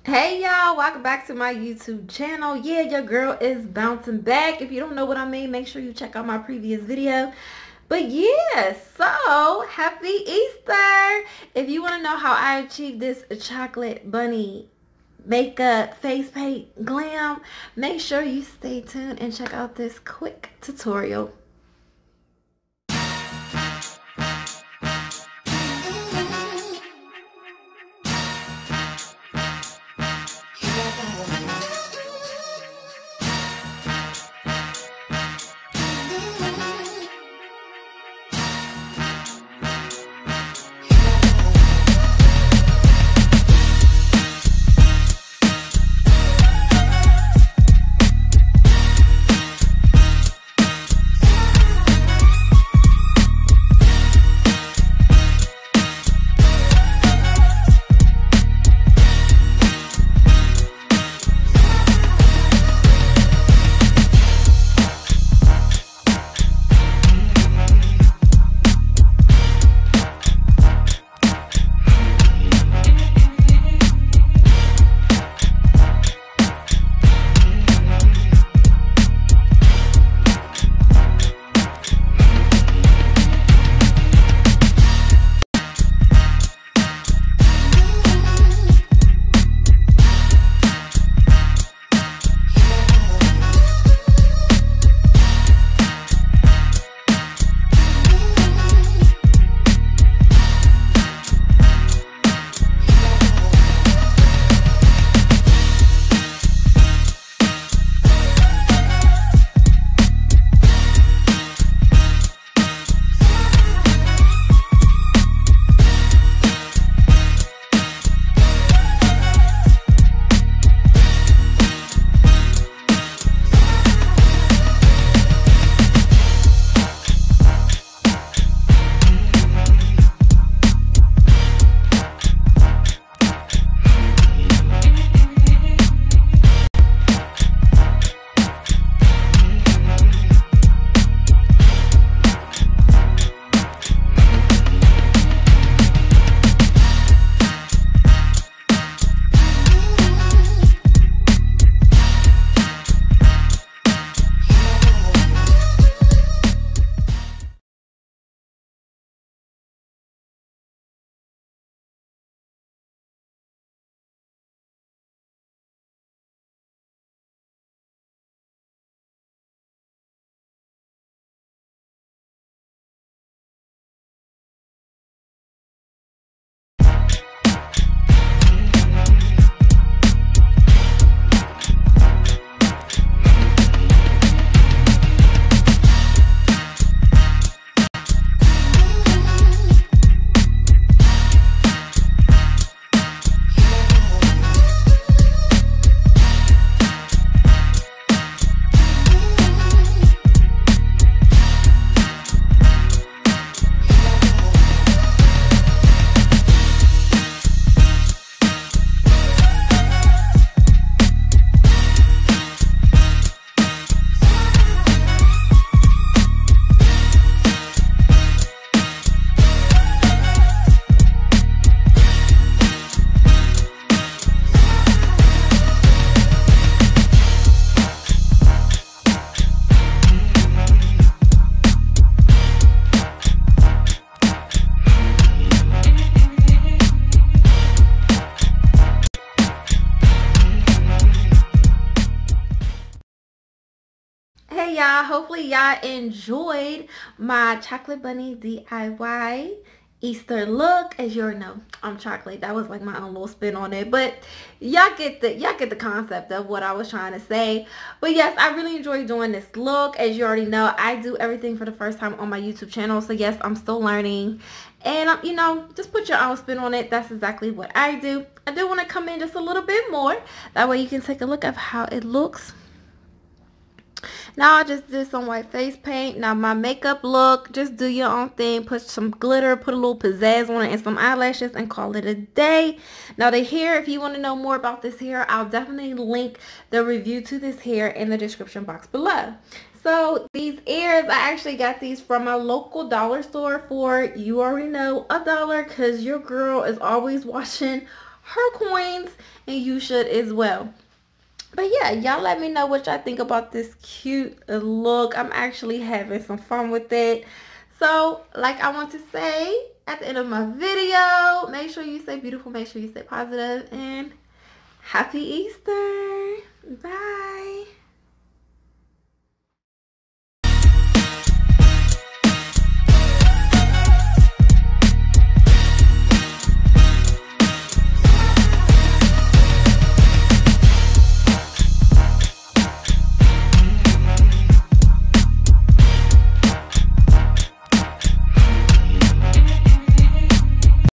Hey y'all, welcome back to my YouTube channel. Yeah, your girl is bouncing back. If you don't know what I mean, make sure you check out my previous video. But yeah, so happy Easter. If you want to know how I achieved this chocolate bunny makeup face paint glam, make sure you stay tuned and check out this quick tutorial. Hey y'all, hopefully y'all enjoyed my chocolate bunny DIY Easter look. As you already know, I'm chocolate. That was like my own little spin on it, but y'all get the concept of what I was trying to say. But yes, I really enjoyed doing this look. As you already know, I do everything for the first time on my YouTube channel, so yes, I'm still learning. And you know, just put your own spin on it. That's exactly what I do. I do want to come in just a little bit more, that way you can take a look at how it looks. Now I just did some white face paint. Now my makeup look, just do your own thing. Put some glitter, put a little pizzazz on it and some eyelashes and call it a day. Now the hair, if you want to know more about this hair, I'll definitely link the review to this hair in the description box below. So these ears, I actually got these from my local dollar store for, you already know, $1, because your girl is always watching her coins, and you should as well. But yeah, y'all let me know what y'all think about this cute look. I'm actually having some fun with it. So, like I want to say at the end of my video, make sure you stay beautiful, make sure you stay positive, and happy Easter. Bye.